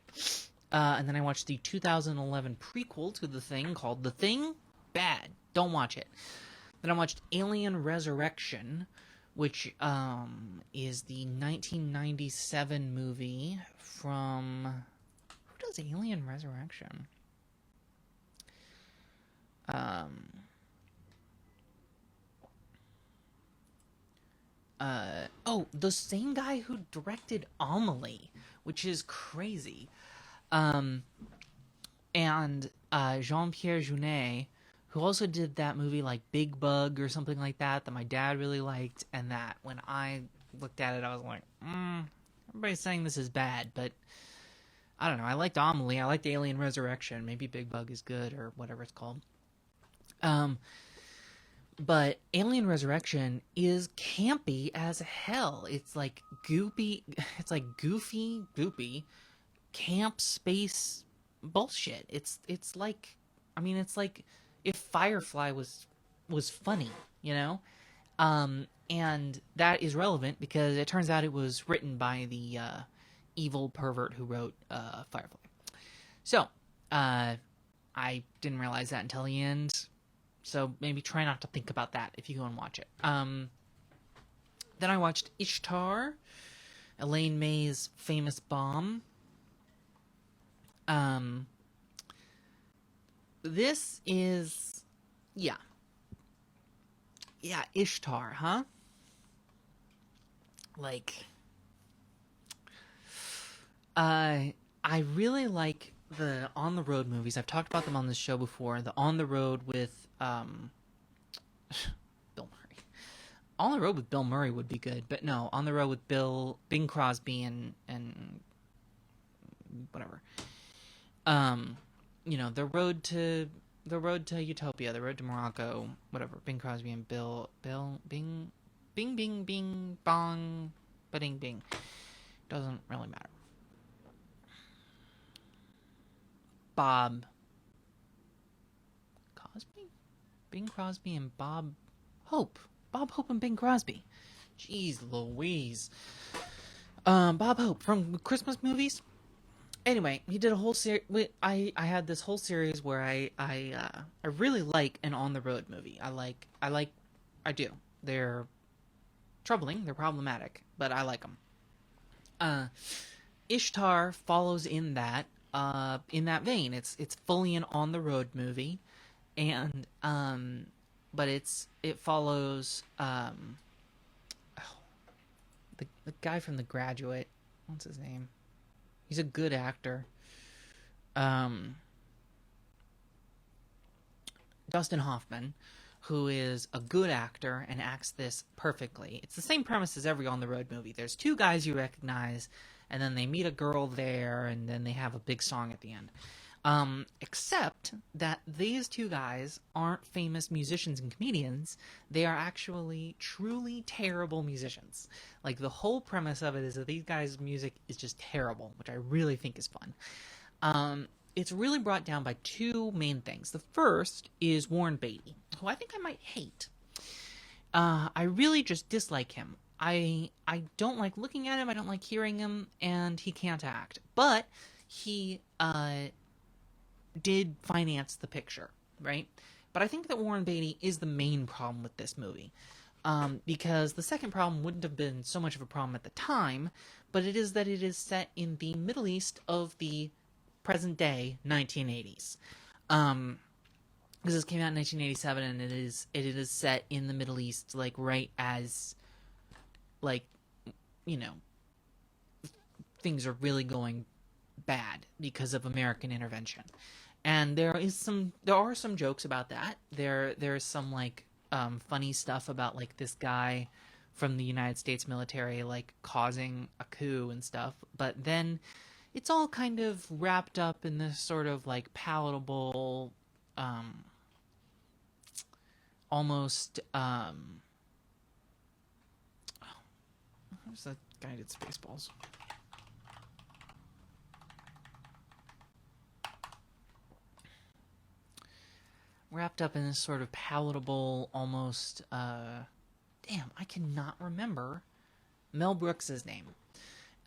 [SPEAKER 1] And then I watched the 2011 prequel to The Thing called The Thing. Bad. Don't watch it. Then I watched Alien Resurrection, which is the 1997 movie from... Who does Alien Resurrection? The same guy who directed Amelie, which is crazy. And Jean-Pierre Jeunet, who also did that movie like Big Bug or something like that my dad really liked, and that when I looked at it, I was like, everybody's saying this is bad, but I don't know. I liked Amelie. I liked Alien Resurrection. Maybe Big Bug is good or whatever it's called. But Alien Resurrection is campy as hell. It's like goopy. It's like goopy camp space bullshit. It's like, it's like if Firefly was funny, and that is relevant because it turns out it was written by the evil pervert who wrote Firefly. So I didn't realize that until the end. So maybe try not to think about that if you go and watch it. Then I watched Ishtar, Elaine May's famous bomb. This is, yeah, Ishtar, huh? Like, I really like the On the Road movies. I've talked about them on this show before. The On the Road with Bill Murray. On the Road with Bill Murray would be good, but no, On the Road with Bing Crosby and whatever. The road to Utopia, the road to Morocco, whatever. Bing Crosby and Bing bong, ba-ding bing. Doesn't really matter. Bob Cosby? Bing Crosby and Bob Hope. Bob Hope and Bing Crosby. Jeez Louise. Bob Hope from Christmas movies. Anyway, he did a whole series. I had this whole series where I really like an on the road movie. I do. They're troubling. They're problematic, but I like them. Ishtar follows in that vein. It's fully an on the road movie, and but it follows the guy from The Graduate. What's his name? He's a good actor. Dustin Hoffman, who is a good actor and acts this perfectly. It's the same premise as every on the road movie. There's two guys you recognize, and then they meet a girl there, and then they have a big song at the end. Except that these two guys aren't famous musicians and comedians. They are actually truly terrible musicians. Like, the whole premise of it is that these guys' music is just terrible, which I really think is fun. it's really brought down by two main things. The first is Warren Beatty, who I think I might hate. I really just dislike him. I don't like looking at him. I don't like hearing him, and he can't act. But he did finance the picture, right? But I think that Warren Beatty is the main problem with this movie. Because the second problem wouldn't have been so much of a problem at the time, but it is that it is set in the Middle East of the present day 1980s. Because this came out in 1987, and it is set in the Middle East, like right as, like, you know, things are really going bad because of American intervention. And there are some jokes about that. There's some like funny stuff about like this guy from the United States military like causing a coup and stuff. But then it's all kind of wrapped up in this sort of like palatable, almost where's that guy who did Spaceballs? Wrapped up in this sort of palatable, almost, damn, I cannot remember Mel Brooks' name.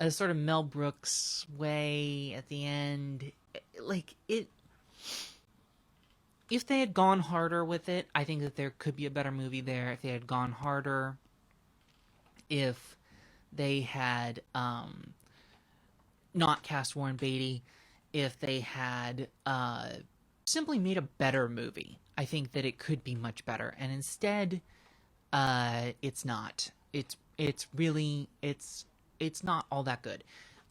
[SPEAKER 1] A sort of Mel Brooks way at the end. Like, it... If they had gone harder with it, I think that there could be a better movie there. If they had gone harder, if they had not cast Warren Beatty, if they had simply made a better movie, I think that it could be much better. And instead, it's not. It's really not all that good.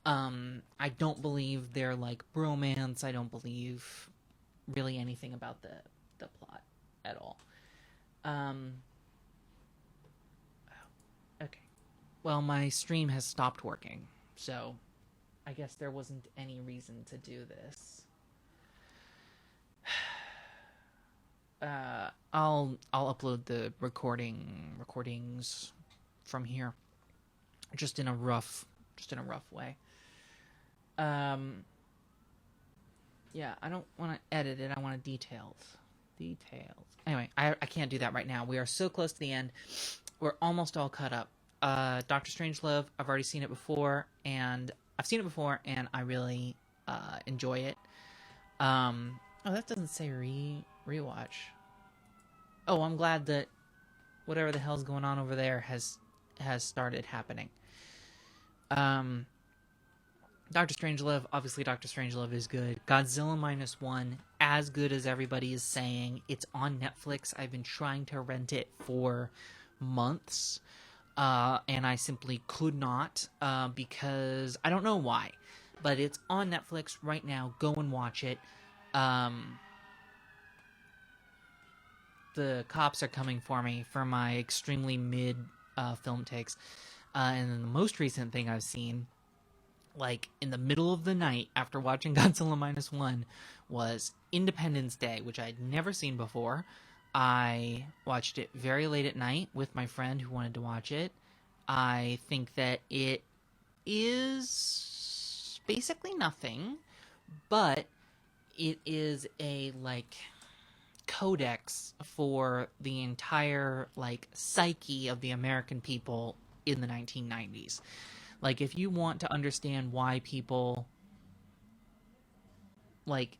[SPEAKER 1] I don't believe their like bromance. I don't believe really anything about the plot at all. Okay. Well, my stream has stopped working, so I guess there wasn't any reason to do this. I'll upload the recordings from here, just in a rough way. Yeah, I don't want to edit it. I want details. Anyway, I can't do that right now. We are so close to the end. We're almost all cut up. Doctor Strangelove, I've already seen it before, and I really enjoy it. Oh, that doesn't say rewatch. Oh, I'm glad that whatever the hell's going on over there has started happening. Doctor Strangelove, obviously Doctor Strangelove is good. Godzilla Minus One, as good as everybody is saying. It's on Netflix. I've been trying to rent it for months, and I simply could not, because I don't know why, but it's on Netflix right now. Go and watch it. The cops are coming for me for my extremely mid film takes. And then the most recent thing I've seen, like in the middle of the night after watching Godzilla Minus One, was Independence Day, which I'd never seen before. I watched it very late at night with my friend who wanted to watch it. I think that it is basically nothing, but it is a like codex for the entire like psyche of the American people in the 1990s. Like, if you want to understand why people like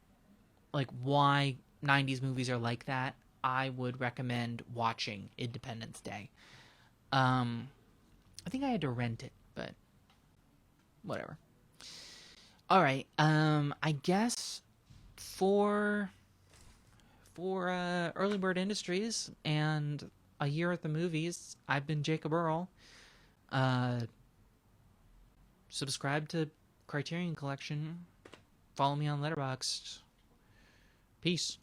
[SPEAKER 1] why 90s movies are like that, I would recommend watching Independence Day. I think I had to rent it, but whatever. All right. I guess for Early Bird Industries and A Year at the Movies, I've been Jacob Earl. Subscribe to Criterion Collection. Follow me on Letterboxd. Peace.